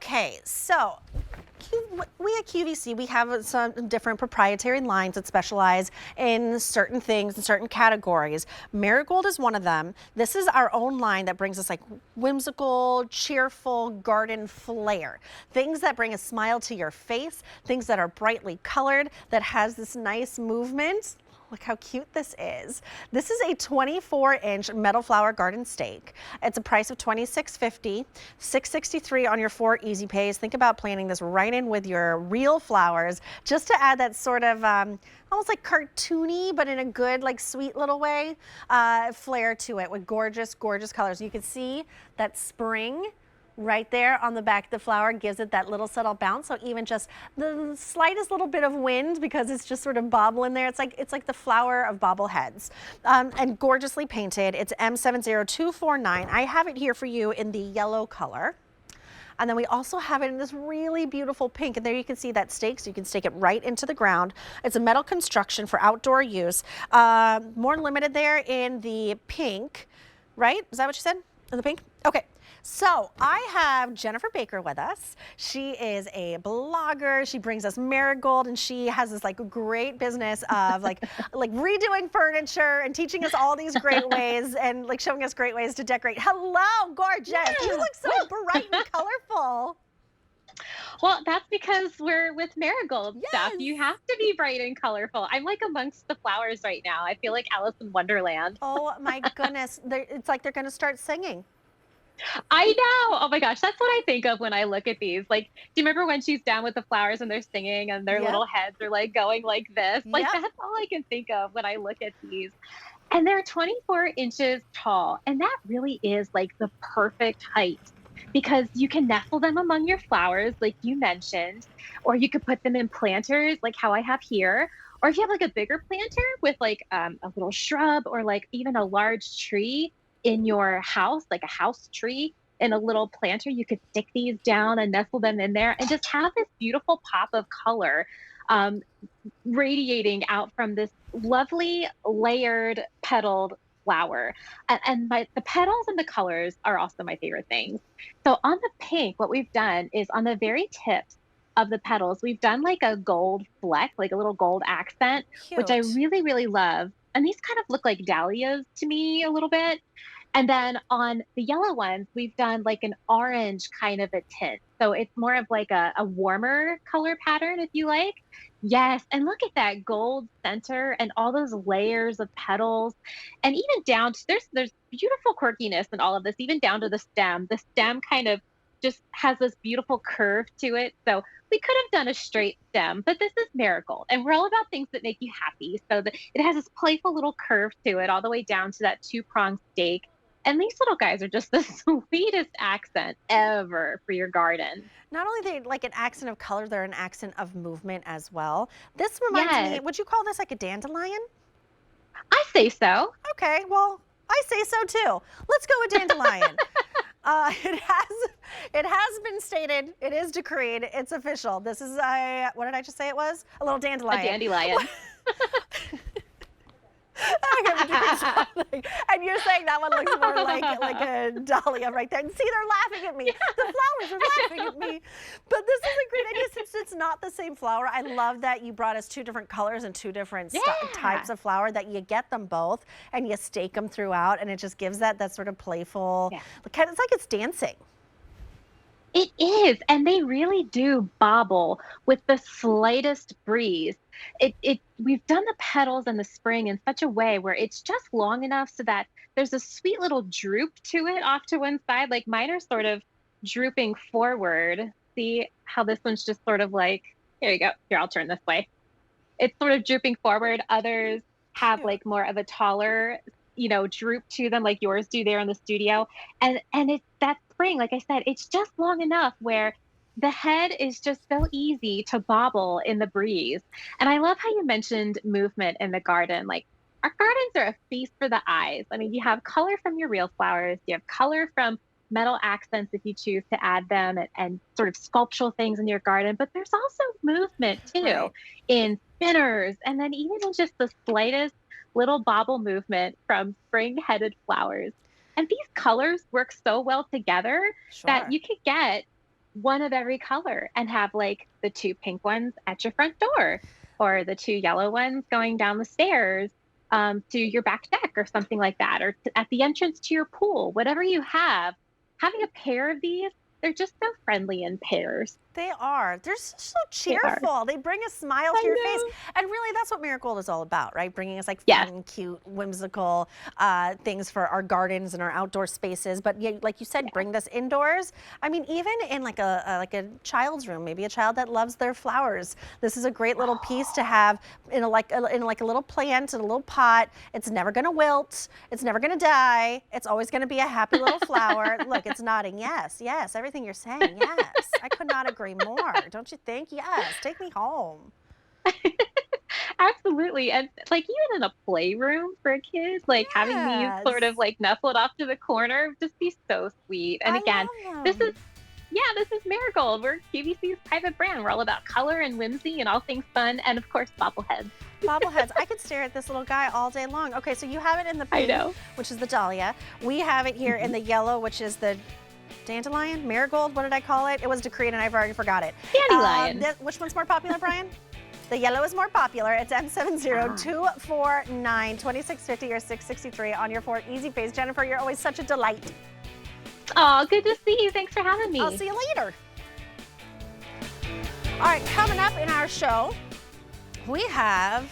Okay, so we at QVC, we have some different proprietary lines that specialize in certain things and certain categories. Marigold is one of them. This is our own line that brings us like whimsical, cheerful garden flair. Things that bring a smile to your face, things that are brightly colored, that has this nice movement. Look how cute this is. This is a 24-inch metal flower garden stake. It's a price of $26.50, $6.63 on your 4 easy pays. Think about planting this right in with your real flowers, just to add that sort of almost like cartoony, but in a good, like sweet little way, flair to it with gorgeous, gorgeous colors. You can see that spring right there on the back of the flower gives it that little subtle bounce. So even just the slightest little bit of wind, because it's just sort of bobbling there, it's like the flower of bobbleheads, and gorgeously painted. It's M70249. I have it here for you in the yellow color. And then we also have it in this really beautiful pink. And there you can see that stake, so you can stake it right into the ground. It's a metal construction for outdoor use. More limited there in the pink, right? Is that what you said? In the pink? Okay. So I have Jennifer Baker with us. She is a blogger. She brings us Marigold, and she has this like great business of like redoing furniture and teaching us all these great ways and like showing us great ways to decorate. Hello, gorgeous. Yeah. You look so bright and colorful. Well, that's because we're with Marigold stuff. Yes. You have to be bright and colorful. I'm like amongst the flowers right now. I feel like Alice in Wonderland. Oh my goodness. It's like they're going to start singing. I know. Oh my gosh, that's what I think of when I look at these. Like, do you remember when she's down with the flowers and they're singing and their Yep. little heads are like going like this? Like, Yep. that's all I can think of when I look at these. And they're 24 inches tall. And that really is like the perfect height because you can nestle them among your flowers, like you mentioned, or you could put them in planters, like how I have here. Or if you have like a bigger planter with like a little shrub or like even a large tree in your house, like a house tree in a little planter, you could stick these down and nestle them in there and just have this beautiful pop of color um, radiating out from this lovely layered petaled flower. The petals and the colors are also my favorite things. So on the pink, what we've done is on the very tips of the petals, we've done like a gold fleck, like a little gold accent, which I Cute. really, really love. And these kind of look like dahlias to me a little bit. And then on the yellow ones, we've done like an orange kind of a tint. So it's more of like a warmer color pattern, if you like. Yes. And look at that gold center and all those layers of petals. And even down to there's beautiful quirkiness in all of this, even down to the stem. The stem kind of just has this beautiful curve to it. So we could have done a straight stem, but this is Marigold. And we're all about things that make you happy. So it has this playful little curve to it, all the way down to that two-pronged stake. And these little guys are just the sweetest accent ever for your garden. Not only they like an accent of color, they're an accent of movement as well. This reminds me, Yes, would you call this like a dandelion? I say so. Okay, well, I say so too. Let's go with dandelion. It has been stated, it is decreed, it's official. This is a, what did I just say it was? A little A dandelion. dandelion. Okay, we're doing something. And you're saying that one looks more like a dahlia right there. And see, they're laughing at me. The flowers are laughing at me. But this is a great idea since it's not the same flower. I love that you brought us two different colors and two different Yeah. types of flower, that you get them both and you stake them throughout, and it just gives that sort of playful, Yeah. it's like it's dancing. It is, and they really do bobble with the slightest breeze. We've done the petals and the spring in such a way where it's just long enough so that there's a sweet little droop to it off to one side. Like mine are sort of drooping forward. See how this one's just sort of like, here you go. Here, I'll turn this way. It's sort of drooping forward. Others have Cute. like more of a taller, droop to them like yours do there in the studio. And it's that spring, like I said, it's just long enough where the head is just so easy to bobble in the breeze. And I love how you mentioned movement in the garden. Like our gardens are a feast for the eyes. I mean, you have color from your real flowers, you have color from metal accents if you choose to add them, and sort of sculptural things in your garden, but there's also movement too Right. in spinners, and then even in just the slightest little bobble movement from spring headed flowers. And these colors work so well together that Sure. you could get one of every color and have like the two pink ones at your front door or the two yellow ones going down the stairs to your back deck or something like that, or at the entrance to your pool, whatever you have. Having a pair of these, they're just so friendly in pairs. They are. They're so They are. cheerful. They bring a smile to I your face. know. And really, that's what Marigold is all about, right? Bringing us like Yes. fun, cute, whimsical things for our gardens and our outdoor spaces. But yeah, like you said, Yeah. bring this indoors. I mean, even in like a child's room, maybe a child that loves their flowers. This is a great little piece to have in a little plant in a little pot. It's never going to wilt. It's never going to die. It's always going to be a happy little flower. Look, it's nodding. Yes, yes, everything you're saying. Yes, I could not agree more. Don't you think? Yes, take me home. Absolutely. And like even in a playroom for a kid, like having these sort of Yes, like nestled off to the corner would just be so sweet. And I again, love this is them. yeah, this is Marigold. We're QVC's private brand. We're all about color and whimsy and all things fun and of course bobbleheads. Bobbleheads. I could stare at this little guy all day long. Okay, so you have it in the I pink, know. which is the dahlia. We have it here in the yellow, which is the dandelion, marigold. What did I call it? It was decreed, and I've already forgot it. Dandelion. Which one's more popular, Brian? The yellow is more popular. It's M70249-2650 or 663 on your Ford Easy Pays. Jennifer, you're always such a delight. Oh, good to see you. Thanks for having me. I'll see you later. All right, coming up in our show, we have